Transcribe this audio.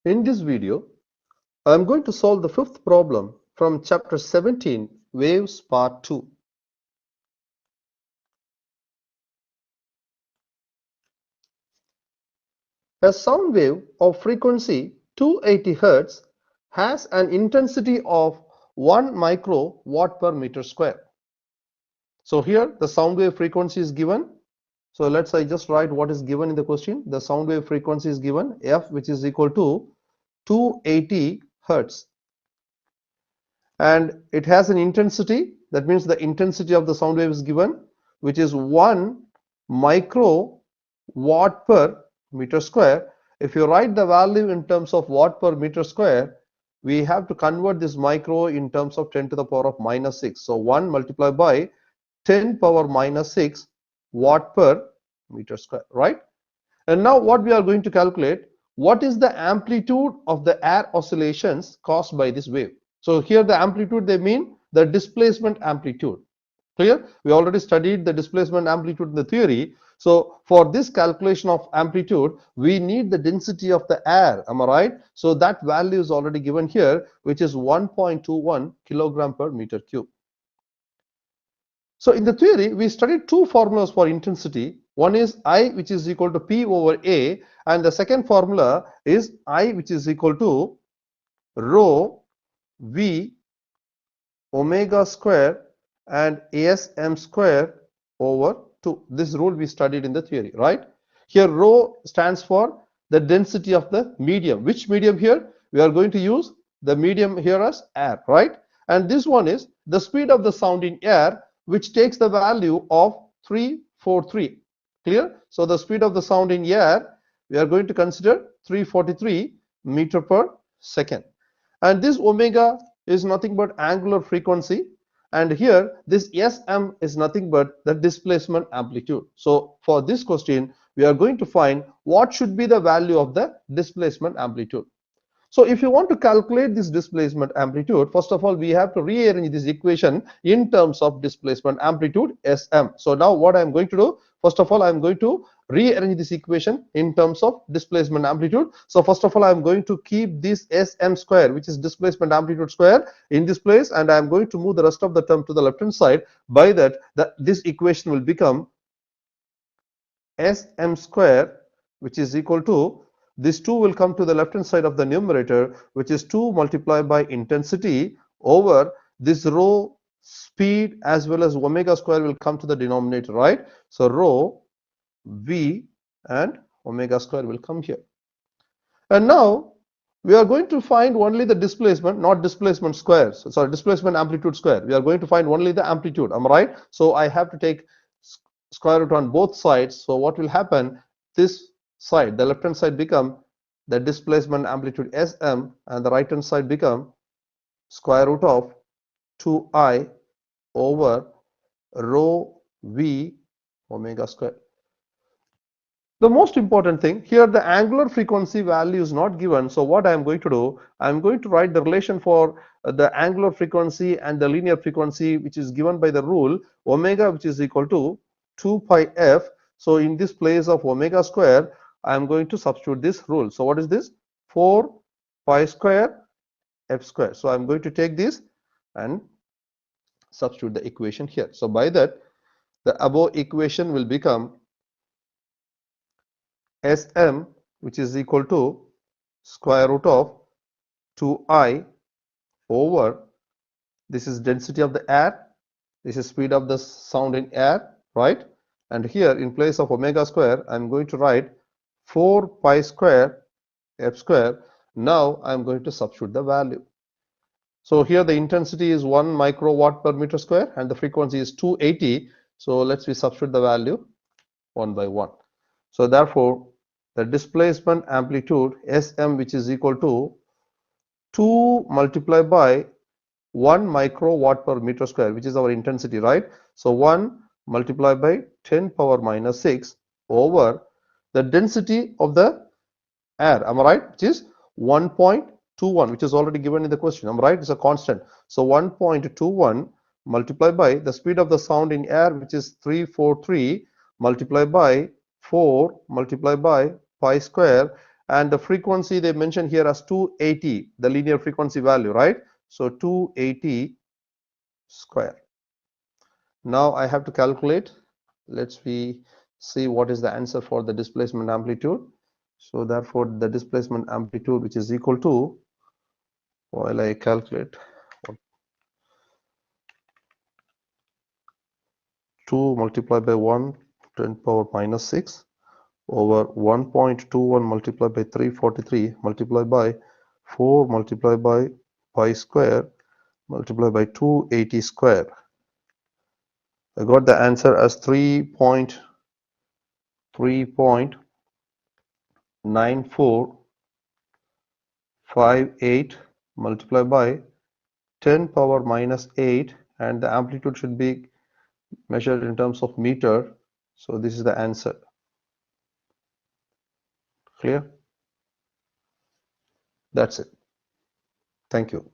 In this video, I am going to solve the fifth problem from chapter 17, Waves Part 2. A sound wave of frequency 280 Hz has an intensity of 1 microwatt per meter square. So here the sound wave frequency is given. So I just write what is given in the question. The sound wave frequency is given f, which is equal to 280 Hz, and it has an intensity. That means the intensity of the sound wave is given, which is 1 microwatt per meter square. If you write the value in terms of watt per meter square, we have to convert this micro in terms of 10 to the power of minus 6. So 1 multiplied by 10 power minus 6 watt per meter square, right? And now what we are going to calculate, what is the amplitude of the air oscillations caused by this wave? So here the amplitude, they mean the displacement amplitude. Clear? We already studied the displacement amplitude in the theory. So for this calculation of amplitude, we need the density of the air. Am I right? So that value is already given here, which is 1.21 kilogram per meter cube. So in the theory, we studied two formulas for intensity. One is I, which is equal to P over A, and the second formula is I, which is equal to rho V omega square and ASM square over 2. This rule we studied in the theory, right? Here rho stands for the density of the medium. Which medium here? We are going to use the medium here as air, right? And this one is the speed of the sound in air, which takes the value of 343. Clear? So the speed of the sound in air, we are going to consider 343 meter per second. And this omega is nothing but angular frequency, and here this Sm is nothing but the displacement amplitude. So for this question, we are going to find what should be the value of the displacement amplitude. So if you want to calculate this displacement amplitude, first of all, we have to rearrange this equation in terms of displacement amplitude Sm. So now what I am going to do, first of all, I am going to rearrange this equation in terms of displacement amplitude. So first of all, I am going to keep this Sm square, which is displacement amplitude square, in this place, and I am going to move the rest of the term to the left hand side. By that, this equation will become Sm square, which is equal to, this 2 will come to the left hand side of the numerator, which is 2 multiplied by intensity over this rho speed as well as omega square will come to the denominator, right? So rho V and omega square will come here. And now we are going to find only the displacement, not displacement square. So sorry, displacement amplitude square. We are going to find only the amplitude. Am I right? So I have to take square root on both sides. So what will happen? This side, the left hand side, become the displacement amplitude Sm, and the right hand side become square root of 2I over rho V omega square. The most important thing here, the angular frequency value is not given. So what I am going to do, I am going to write the relation for the angular frequency and the linear frequency, which is given by the rule omega, which is equal to 2 pi f. So in this place of omega square, I am going to substitute this rule. So what is this? 4 pi square f square. So I am going to take this and substitute the equation here. So by that, the above equation will become Sm, which is equal to square root of 2I over, this is density of the air, this is speed of the sound in air, right? And here in place of omega square, I am going to write 4 pi square f square. Now I am going to substitute the value. So here the intensity is 1 microwatt per meter square and the frequency is 280. So let's substitute the value one by one. So therefore the displacement amplitude Sm, which is equal to 2 multiplied by 1 microwatt per meter square, which is our intensity, right? So 1 multiplied by 10 power minus 6 over the density of the air, am I right? Which is 1.21, which is already given in the question, am I right? It's a constant. So 1.21 multiplied by the speed of the sound in air, which is 343, multiplied by 4 multiplied by pi square, and the frequency they mentioned here as 280, the linear frequency value, right? So 280 square. Now I have to calculate. Let's see what is the answer for the displacement amplitude. So therefore the displacement amplitude, which is equal to, while I calculate, 2 multiplied by 1 10 power minus 6 over 1.21 multiplied by 343 multiplied by 4 multiplied by pi square multiplied by 280 square. I got the answer as 3.9458 multiplied by 10 power minus 8, and the amplitude should be measured in terms of meter. So this is the answer. Clear? That's it. Thank you.